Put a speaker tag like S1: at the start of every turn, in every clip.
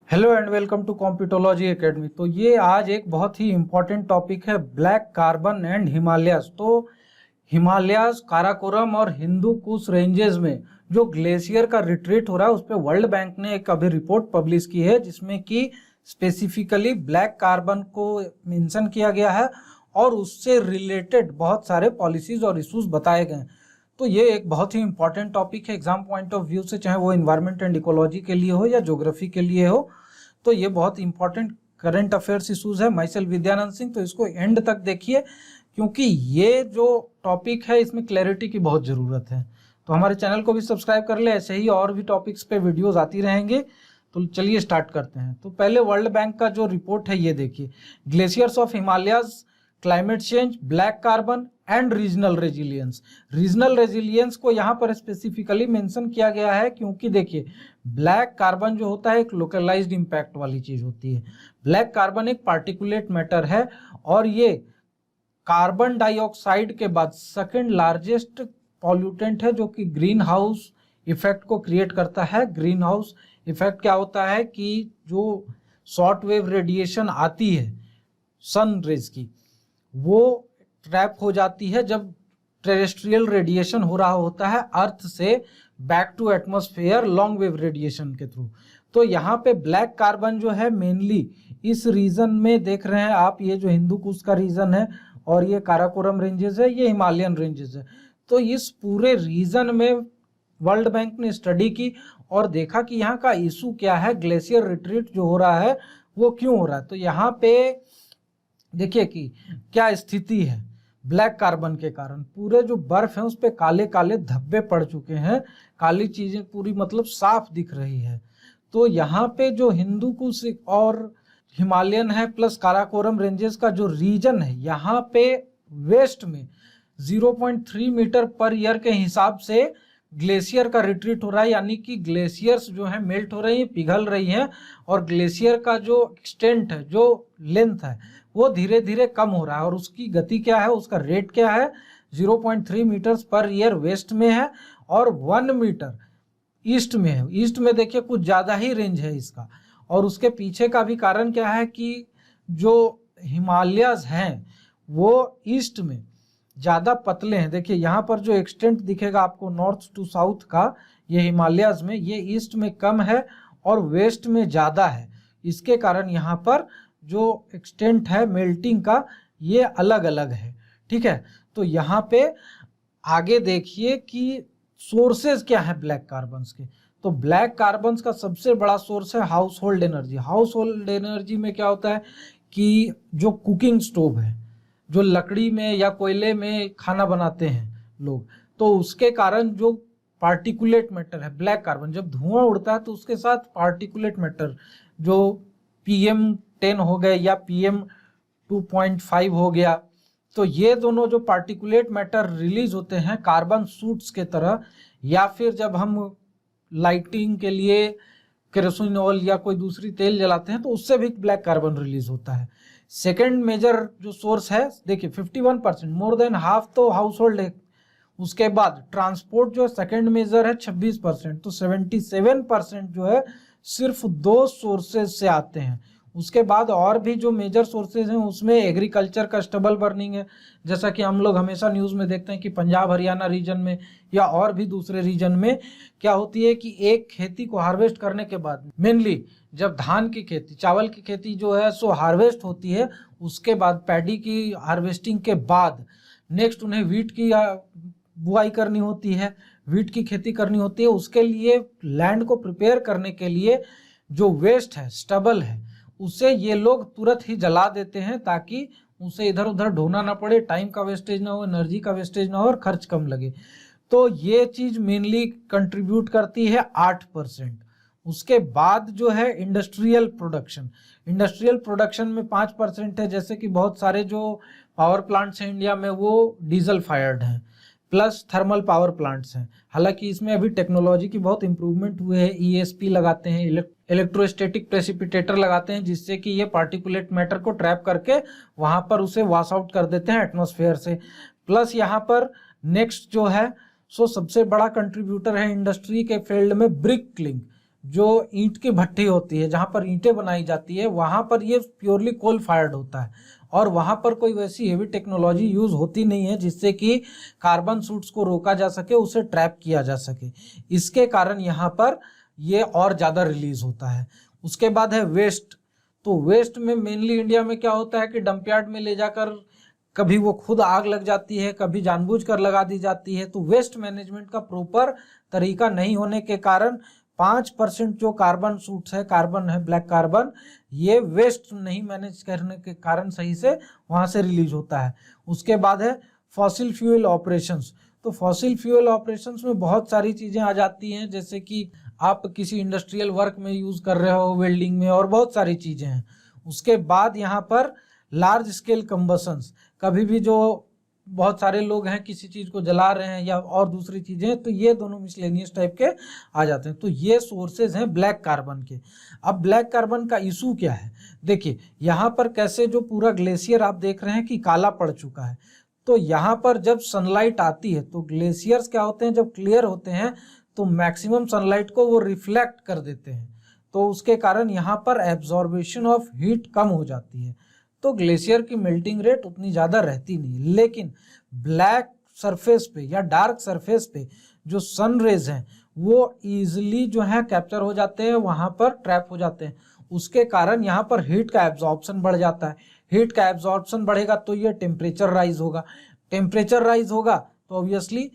S1: Hello and welcome to Competology academy. तो ये आज एक बहुत ही इम्पॉर्टेंट टॉपिक है, ब्लैक कार्बन एंड हिमालयाज। तो हिमालयाज, काराकोरम और हिंदू कुश रेंजेस में जो ग्लेशियर का रिट्रीट हो रहा है उस पर वर्ल्ड बैंक ने एक अभी रिपोर्ट पब्लिश की है जिसमें कि स्पेसिफिकली ब्लैक कार्बन को मेंशन किया गया है और उससे रिलेटेड बहुत सारे पॉलिसीज और इश्यूज बताए गए हैं। तो ये एक बहुत ही इंपॉर्टेंट टॉपिक है एग्जाम पॉइंट ऑफ व्यू से, चाहे वो इन्वायरमेंट एंड इकोलॉजी के लिए हो या ज्योग्राफी के लिए हो। तो ये बहुत इंपॉर्टेंट करंट अफेयर्स इशूज है। माइसेल विद्यानंद सिंह, तो इसको एंड तक देखिए क्योंकि ये जो टॉपिक है इसमें क्लैरिटी की बहुत ज़रूरत है। तो हमारे चैनल को भी सब्सक्राइब कर ले, ऐसे ही और भी टॉपिक्स पे वीडियोस आती रहेंगे। तो चलिए स्टार्ट करते हैं। तो पहले वर्ल्ड बैंक का जो रिपोर्ट है ये देखिए, glaciers of Himalayas, climate change, black carbon and regional resilience. Regional resilience को यहाँ पर स्पेसिफिकली मेंशन किया गया है क्योंकि देखिए ब्लैक कार्बन जो होता है एक लोकलाइज्ड इम्पैक्ट वाली चीज होती है। ब्लैक कार्बन एक पार्टिकुलेट मैटर है और ये कार्बन डाइऑक्साइड के बाद सेकंड लार्जेस्ट पॉल्यूटेंट है जो कि ग्रीन हाउस इफेक्ट को क्रिएट करता है। ग्रीन हाउस इफेक्ट क्या होता है कि जो शॉर्ट वेव रेडिएशन आती है सन रेज की, वो ट्रैप हो जाती है जब टेरेस्ट्रियल रेडिएशन हो रहा होता है अर्थ से back to atmosphere long wave radiation के थ्रू। तो यहाँ पे ब्लैक कार्बन जो है मेनली इस रीजन में देख रहे हैं आप, ये जो हिंदू कुश का रीजन है और ये काराकोरम रेंजेस है, ये हिमालयन रेंजेस है। तो इस पूरे रीजन में वर्ल्ड बैंक ने स्टडी की और देखा कि यहाँ का इशू क्या है, ग्लेशियर रिट्रीट जो हो रहा है वो क्यों हो रहा है। तो यहाँ पे देखिए कि क्या स्थिति है। ब्लैक कार्बन के कारण पूरे जो बर्फ है उस पर काले काले धब्बे पड़ चुके हैं, काली चीजें पूरी मतलब साफ दिख रही है। तो यहाँ पे जो हिंदू कुश और हिमालयन है प्लस काराकोरम रेंजेस का जो रीजन है, यहाँ पे वेस्ट में 0.3 मीटर पर ईयर के हिसाब से ग्लेशियर का रिट्रीट हो रहा है, यानी कि ग्लेशियर्स जो है मेल्ट हो रही है, पिघल रही हैं और ग्लेशियर का जो एक्सटेंट है, जो लेंथ है, वो धीरे धीरे कम हो रहा है। और उसकी गति क्या है, उसका रेट क्या है, 0.3 मीटर्स पर ईयर वेस्ट में है और 1 मीटर ईस्ट में है। ईस्ट में देखिए कुछ ज़्यादा ही रेंज है इसका। और उसके पीछे का भी कारण क्या है कि जो हिमालयस हैं वो ईस्ट में ज़्यादा पतले हैं। देखिए यहाँ पर जो एक्सटेंट दिखेगा आपको नॉर्थ टू साउथ का, ये हिमालयस में, ये ईस्ट में कम है और वेस्ट में ज़्यादा है। इसके कारण यहाँ पर जो एक्सटेंट है मेल्टिंग का ये अलग अलग है। ठीक है, तो यहाँ पे आगे देखिए कि सोर्सेज क्या है ब्लैक कार्बन्स के। तो ब्लैक कार्बन्स का सबसे बड़ा सोर्स है house hold energy. House hold energy में क्या होता है कि जो कुकिंग स्टोव है, जो लकड़ी में या कोयले में खाना बनाते हैं लोग, तो उसके कारण जो पार्टिकुलेट मैटर है ब्लैक कार्बन, जब धुआं उड़ता है तो उसके साथ पार्टिकुलेट मैटर जो PM10 हो गए या PM2.5 हो गया, तो ये दोनों जो पार्टिकुलेट मैटर रिलीज होते हैं कार्बन सूट्स के तरह, या फिर जब हम लाइटिंग के लिए केरोसिन ऑयल या कोई दूसरी तेल जलाते हैं तो उससे भी ब्लैक कार्बन रिलीज होता है। सेकेंड मेजर जो सोर्स है देखिए 51%, मोर देन हाफ तो हाउस होल्ड है। उसके बाद ट्रांसपोर्ट जो सेकेंड मेजर है 26%, तो 77% जो है सिर्फ 2 सोर्सेज से आते हैं। उसके बाद और भी जो मेजर सोर्सेज हैं उसमें एग्रीकल्चर का स्टबल बर्निंग है, जैसा कि हम लोग हमेशा न्यूज़ में देखते हैं कि पंजाब हरियाणा रीजन में या और भी दूसरे रीजन में क्या होती है कि एक खेती को हार्वेस्ट करने के बाद, मेनली जब धान की खेती, चावल की खेती जो है सो हार्वेस्ट होती है, उसके बाद पैडी की हार्वेस्टिंग के बाद नेक्स्ट उन्हें वीट की बुआई करनी होती है, वीट की खेती करनी होती है। उसके लिए लैंड को प्रिपेयर करने के लिए जो वेस्ट है, स्टबल है, उसे ये लोग तुरंत ही जला देते हैं ताकि उसे इधर उधर ढोना ना पड़े, टाइम का वेस्टेज ना हो, एनर्जी का वेस्टेज ना हो और खर्च कम लगे। तो ये चीज़ मेनली कंट्रीब्यूट करती है 8%। उसके बाद जो है इंडस्ट्रियल प्रोडक्शन, इंडस्ट्रियल प्रोडक्शन में 5% है, जैसे कि बहुत सारे जो पावर प्लांट्स हैं इंडिया में वो डीजल फायर्ड हैं, प्लस थर्मल पावर प्लांट्स हैं। हालांकि इसमें अभी टेक्नोलॉजी की बहुत इंप्रूवमेंट हुई है, ESP लगाते हैं, इलेक्ट्रोस्टैटिक प्रेसिपिटेटर लगाते हैं, जिससे कि ये पार्टिकुलेट मैटर को ट्रैप करके वहां पर उसे वॉश आउट कर देते हैं एटमॉस्फेयर से। प्लस यहाँ पर नेक्स्ट जो है सो सबसे बड़ा कंट्रीब्यूटर है इंडस्ट्री के फील्ड में ब्रिक किलिंग। जो ईंट की भट्टी होती है, जहाँ पर ईंटें बनाई जाती है, वहाँ पर ये प्योरली कोल फायर्ड होता है और वहाँ पर कोई वैसी हेवी टेक्नोलॉजी यूज़ होती नहीं है जिससे कि कार्बन सूट्स को रोका जा सके, उसे ट्रैप किया जा सके। इसके कारण यहाँ पर ये और ज़्यादा रिलीज होता है। उसके बाद है वेस्ट। तो वेस्ट में मेनली इंडिया में क्या होता है कि डंपयार्ड में ले जाकर कभी वो खुद आग लग जाती है, कभी जानबूझकर लगा दी जाती है। तो वेस्ट मैनेजमेंट का प्रॉपर तरीका नहीं होने के कारण 5% जो कार्बन सूट्स है, कार्बन है, ब्लैक कार्बन, ये वेस्ट नहीं मैनेज करने के कारण सही से वहाँ से रिलीज होता है। उसके बाद है फॉसिल फ्यूल ऑपरेशंस। तो फॉसिल फ्यूल ऑपरेशंस में बहुत सारी चीज़ें आ जाती हैं, जैसे कि आप किसी इंडस्ट्रियल वर्क में यूज़ कर रहे हो, वेल्डिंग में, और बहुत सारी चीज़ें हैं। उसके बाद यहाँ पर लार्ज स्केल कंबशंस, कभी भी जो बहुत सारे लोग हैं किसी चीज़ को जला रहे हैं या और दूसरी चीज़ें, तो ये दोनों मिसलेनियस टाइप के आ जाते हैं। तो ये सोर्सेज हैं ब्लैक कार्बन के। अब ब्लैक कार्बन का इशू क्या है, देखिए यहाँ पर कैसे जो पूरा ग्लेशियर आप देख रहे हैं कि काला पड़ चुका है। तो यहाँ पर जब सनलाइट आती है तो ग्लेशियर्स क्या होते हैं, जब क्लियर होते हैं तो मैक्सिमम सनलाइट को वो रिफ्लेक्ट कर देते हैं, तो उसके कारण यहाँ पर एब्जॉर्बेशन ऑफ हीट कम हो जाती है, तो ग्लेशियर की मेल्टिंग रेट उतनी ज़्यादा रहती नहीं। लेकिन ब्लैक सरफेस पे या डार्क सरफेस पे जो सन रेज हैं वो ईजिली जो है कैप्चर हो जाते हैं, वहाँ पर ट्रैप हो जाते हैं। उसके कारण यहाँ पर हीट का एब्जॉर्प्शन बढ़ जाता है। हीट का एब्जॉर्प्शन बढ़ेगा तो ये टेम्परेचर राइज होगा। टेम्परेचर राइज होगा तो ऑब्वियसली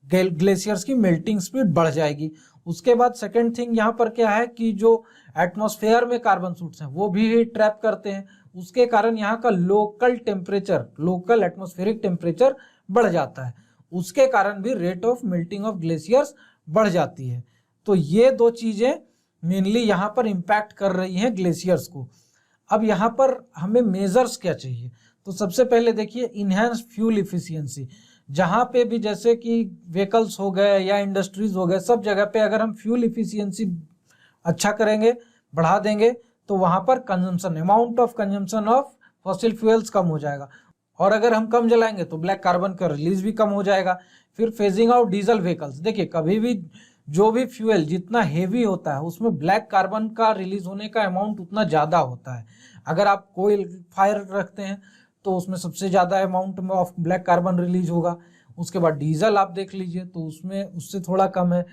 S1: ग्लेशियर्स की मेल्टिंग स्पीड बढ़ जाएगी। उसके बाद सेकेंड थिंग यहाँ पर क्या है कि जो एटमॉस्फेयर में कार्बन सूट्स हैं वो भी हीट ट्रैप करते हैं। उसके कारण यहाँ का local temperature, local atmospheric temperature बढ़ जाता है। उसके कारण भी rate of melting of glaciers बढ़ जाती है। तो ये दो चीज़ें मेनली यहाँ पर इम्पैक्ट कर रही हैं ग्लेशियर्स को। अब यहाँ पर हमें मेजर्स क्या चाहिए, तो सबसे पहले देखिए इनहेंस फ्यूल इफिशियंसी। जहाँ पे भी जैसे कि व्हीकल्स हो गए या इंडस्ट्रीज हो गए, सब जगह पे अगर हम फ्यूल इफिशियंसी अच्छा करेंगे, बढ़ा देंगे, तो वहाँ पर consumption, amount of consumption of fossil fuels कम हो जाएगा। और अगर हम कम जलाएंगे तो ब्लैक कार्बन का रिलीज भी कम हो जाएगा। फिर फेजिंग आउट डीजल व्हीकल्स। देखिए कभी भी जो भी फ्यूल जितना हेवी होता है उसमें ब्लैक कार्बन का रिलीज होने का अमाउंट उतना ज़्यादा होता है। अगर आप कोयल फायर रखते हैं तो उसमें सबसे ज़्यादा अमाउंट में ऑफ ब्लैक कार्बन रिलीज होगा। उसके बाद डीजल आप देख लीजिए तो उसमें उससे थोड़ा कम है,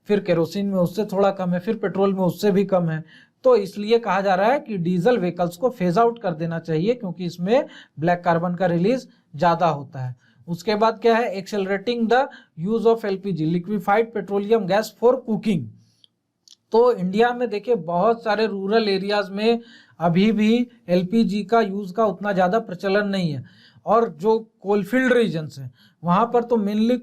S1: फिर केरोसिन में उससे थोड़ा कम है, फिर पेट्रोल में उससे भी कम है। तो इसलिए कहा जा रहा है कि डीजल व्हीकल्स को फेज आउट कर देना चाहिए क्योंकि इसमें ब्लैक कार्बन का रिलीज ज़्यादा होता है। उसके बाद क्या है, accelerating the use of LPG, liquefied petroleum gas for cooking. तो इंडिया में देखिए बहुत सारे रूरल एरियाज में अभी भी एलपीजी का यूज़ का उतना ज़्यादा प्रचलन नहीं है, और जो कोलफील्ड रीजन्स हैं वहाँ पर तो मेनली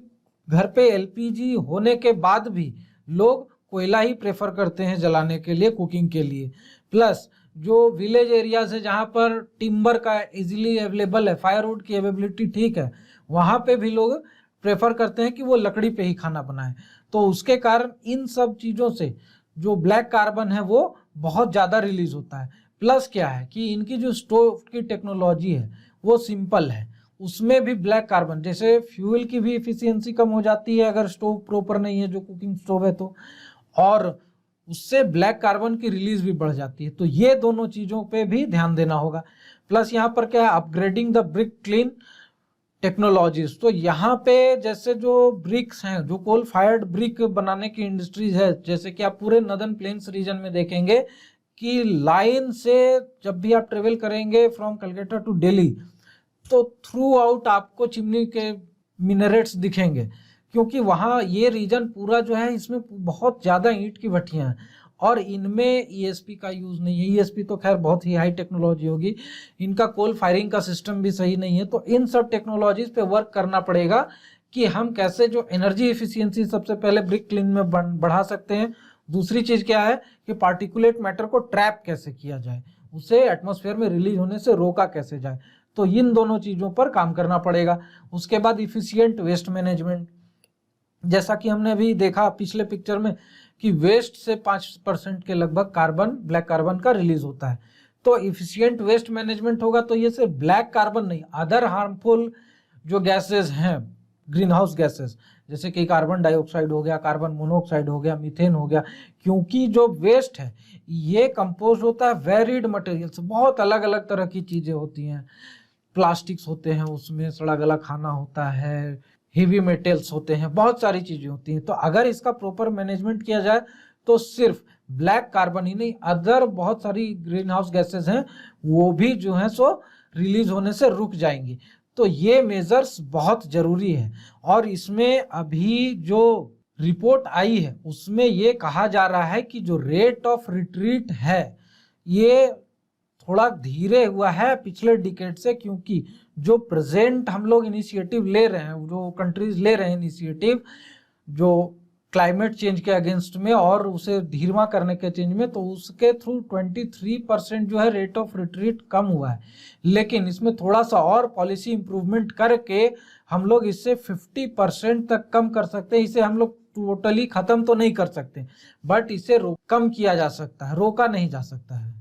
S1: घर पे एलपीजी होने के बाद भी लोग कोयला ही प्रेफर करते हैं जलाने के लिए, कुकिंग के लिए। प्लस जो विलेज एरियाज है जहाँ पर टिम्बर का इजीली अवेलेबल है, फायरवुड की अवेलेबिलिटी ठीक है, वहाँ पे भी लोग प्रेफर करते हैं कि वो लकड़ी पे ही खाना बनाएं। तो उसके कारण इन सब चीज़ों से जो ब्लैक कार्बन है वो बहुत ज़्यादा रिलीज होता है। प्लस क्या है कि इनकी जो स्टोव की टेक्नोलॉजी है वो सिंपल है, उसमें भी ब्लैक कार्बन, जैसे फ्यूल की भी इफिशियंसी कम हो जाती है अगर स्टोव प्रॉपर नहीं है, जो कुकिंग स्टोव है तो, और उससे ब्लैक कार्बन की रिलीज भी बढ़ जाती है। तो ये दोनों चीज़ों पे भी ध्यान देना होगा। प्लस यहाँ पर क्या है, upgrading the brick clean technologies. तो यहाँ पे जैसे जो ब्रिक्स हैं, जो कोल फायर्ड ब्रिक बनाने की इंडस्ट्रीज है, जैसे कि आप पूरे नदर्न प्लेन्स रीजन में देखेंगे कि लाइन से जब भी आप ट्रेवल करेंगे फ्रॉम कलकत्ता टू दिल्ली तो थ्रू आउट आपको चिमनी के मिनरेट्स दिखेंगे, क्योंकि वहाँ ये रीजन पूरा जो है इसमें बहुत ज़्यादा ईंट की भट्टियाँ हैं और इनमें ईएसपी का यूज़ नहीं है। ईएसपी तो खैर बहुत ही हाई टेक्नोलॉजी होगी, इनका कोल फायरिंग का सिस्टम भी सही नहीं है। तो इन सब टेक्नोलॉजीज पे वर्क करना पड़ेगा कि हम कैसे जो एनर्जी एफिशिएंसी सबसे पहले ब्रिक क्लीन में बढ़ा सकते हैं। दूसरी चीज़ क्या है कि पार्टिकुलेट मैटर को ट्रैप कैसे किया जाए, उसे एटमॉस्फेयर में रिलीज होने से रोका कैसे जाए। तो इन दोनों चीज़ों पर काम करना पड़ेगा। उसके बाद इफिशियंट वेस्ट मैनेजमेंट, जैसा कि हमने अभी देखा पिछले पिक्चर में कि वेस्ट से 5% के लगभग कार्बन, ब्लैक कार्बन का रिलीज होता है। तो इफिशियंट वेस्ट मैनेजमेंट होगा तो ये सिर्फ ब्लैक कार्बन नहीं, अदर हार्मफुल जो गैसेज हैं ग्रीन हाउस गैसेस, जैसे कि कार्बन डाइऑक्साइड हो गया, कार्बन मोनोऑक्साइड हो गया, मीथेन हो गया, क्योंकि जो वेस्ट है ये कंपोज होता है वेरिड मटेरियल से, बहुत अलग अलग तरह की चीज़ें होती हैं, प्लास्टिक्स होते हैं, उसमें सड़ा गला खाना होता है, हेवी मेटल्स होते हैं, बहुत सारी चीज़ें होती हैं। तो अगर इसका प्रॉपर मैनेजमेंट किया जाए तो सिर्फ ब्लैक कार्बन ही नहीं, अदर बहुत सारी ग्रीन हाउस गैसेज हैं वो भी जो है सो रिलीज होने से रुक जाएंगी। तो ये मेजर्स बहुत जरूरी है। और इसमें अभी जो रिपोर्ट आई है उसमें ये कहा जा रहा है कि जो रेट ऑफ रिट्रीट है ये थोड़ा धीरे हुआ है पिछले डिकेड से, क्योंकि जो प्रेजेंट हम लोग इनिशिएटिव ले रहे हैं, जो कंट्रीज ले रहे हैं इनिशिएटिव जो क्लाइमेट चेंज के अगेंस्ट में और उसे धीमा करने के चेंज में, तो उसके थ्रू 23% जो है रेट ऑफ रिट्रीट कम हुआ है। लेकिन इसमें थोड़ा सा और पॉलिसी इंप्रूवमेंट करके हम लोग इससे 50% तक कम कर सकते हैं। इसे हम लोग टोटली खत्म तो नहीं कर सकते, बट इसे कम किया जा सकता है, रोका नहीं जा सकता है।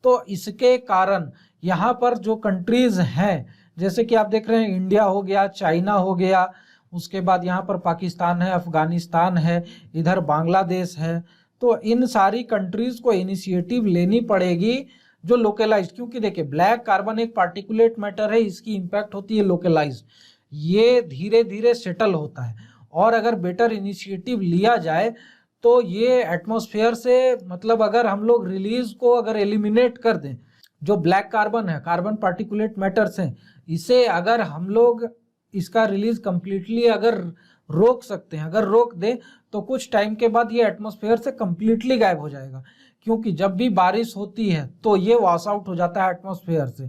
S1: तो इसके कारण यहाँ पर जो कंट्रीज हैं, जैसे कि आप देख रहे हैं इंडिया हो गया, चाइना हो गया, उसके बाद यहाँ पर पाकिस्तान है, अफगानिस्तान है, इधर बांग्लादेश है, तो इन सारी कंट्रीज को इनिशिएटिव लेनी पड़ेगी जो लोकलाइज्ड, क्योंकि देखिए ब्लैक कार्बन एक पार्टिकुलेट मैटर है, इसकी इम्पैक्ट होती है लोकलाइज्ड, ये धीरे धीरे सेटल होता है। और अगर बेटर इनिशिएटिव लिया जाए तो ये एटमॉस्फेयर से, मतलब अगर हम लोग रिलीज को अगर एलिमिनेट कर दें, जो ब्लैक कार्बन है, कार्बन पार्टिकुलेट मैटर्स हैं, इसे अगर हम लोग इसका रिलीज कंप्लीटली अगर रोक सकते हैं, अगर रोक दें तो कुछ टाइम के बाद ये एटमॉस्फेयर से कंप्लीटली गायब हो जाएगा, क्योंकि जब भी बारिश होती है तो ये वॉश आउट हो जाता है एटमॉस्फेयर से,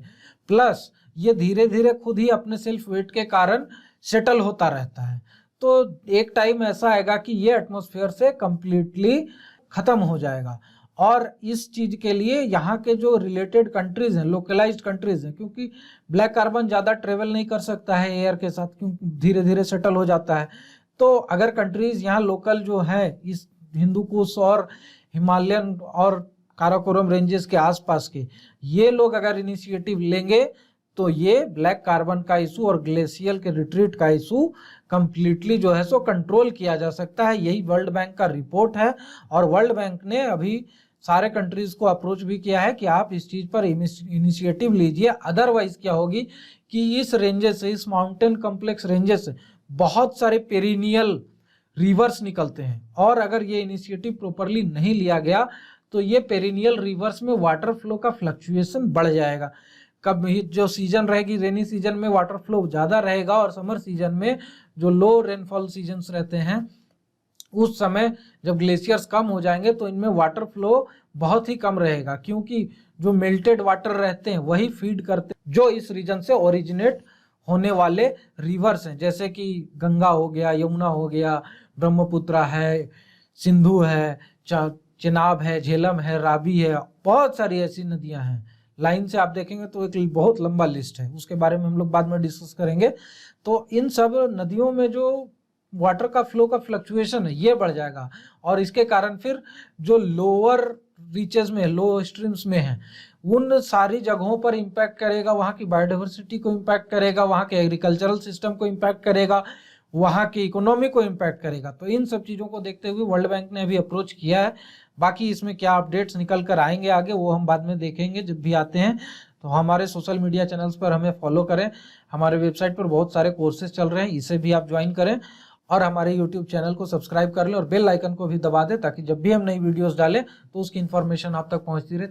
S1: प्लस ये धीरे धीरे खुद ही अपने सेल्फ वेट के कारण सेटल होता रहता है। तो एक टाइम ऐसा आएगा कि ये एटमॉस्फेयर से कंप्लीटली खत्म हो जाएगा। और इस चीज के लिए यहाँ के जो रिलेटेड कंट्रीज हैं, लोकलाइज्ड कंट्रीज हैं, क्योंकि ब्लैक कार्बन ज़्यादा ट्रेवल नहीं कर सकता है एयर के साथ, क्योंकि धीरे धीरे सेटल हो जाता है। तो अगर कंट्रीज यहाँ लोकल जो है इस हिंदू कुश और हिमालयन और काराकोरम रेंजेस के आसपास के, ये लोग अगर इनिशिएटिव लेंगे तो ये ब्लैक कार्बन का इशू और ग्लेशियल के रिट्रीट का इशू कंप्लीटली जो है सो कंट्रोल किया जा सकता है। यही वर्ल्ड बैंक का रिपोर्ट है। और वर्ल्ड बैंक ने अभी सारे कंट्रीज को अप्रोच भी किया है कि आप इस चीज पर इनिशिएटिव लीजिए, अदरवाइज क्या होगी कि इस रेंजेस से, इस माउंटेन कॉम्प्लेक्स रेंजेस से बहुत सारे पेरिनियल रिवर्स निकलते हैं, और अगर ये इनिशिएटिव प्रॉपरली नहीं लिया गया तो ये पेरिनियल रिवर्स में वाटर फ्लो का फ्लक्चुएशन बढ़ जाएगा। कब जो सीजन रहेगी, रेनी सीजन में वाटर फ्लो ज़्यादा रहेगा, और समर सीजन में जो लो रेनफॉल सीजन्स रहते हैं उस समय जब ग्लेशियर्स कम हो जाएंगे तो इनमें वाटर फ्लो बहुत ही कम रहेगा, क्योंकि जो मेल्टेड वाटर रहते हैं वही फीड करते हैं जो इस रीजन से ओरिजिनेट होने वाले रिवर्स हैं, जैसे कि गंगा हो गया, यमुना हो गया, ब्रह्मपुत्रा है, सिंधु है, चेनाब है, झेलम है, रावी है, बहुत सारी ऐसी नदियां हैं। लाइन से आप देखेंगे तो एक बहुत लंबा लिस्ट है, उसके बारे में हम लोग बाद में डिस्कस करेंगे। तो इन सब नदियों में जो वाटर का फ्लो का फ्लक्चुएशन है ये बढ़ जाएगा, और इसके कारण फिर जो लोअर रीचेस में, लो स्ट्रीम्स में है, उन सारी जगहों पर इम्पैक्ट करेगा, वहाँ की बायोडाइवर्सिटी को इम्पैक्ट करेगा, वहाँ के एग्रीकल्चरल सिस्टम को इम्पैक्ट करेगा, वहाँ की इकोनॉमी को इम्पैक्ट करेगा। तो इन सब चीज़ों को देखते हुए वर्ल्ड बैंक ने अभी अप्रोच किया है। बाकी इसमें क्या अपडेट्स निकल कर आएंगे आगे वो हम बाद में देखेंगे जब भी आते हैं। तो हमारे सोशल मीडिया चैनल्स पर हमें फॉलो करें, हमारे वेबसाइट पर बहुत सारे कोर्सेज चल रहे हैं, इसे भी आप ज्वाइन करें, और हमारे यूट्यूब चैनल को सब्सक्राइब कर लें और बेल आइकन को भी दबा दें, ताकि जब भी हम नई वीडियोस डालें तो उसकी इन्फॉर्मेशन आप तक पहुंचती रहे।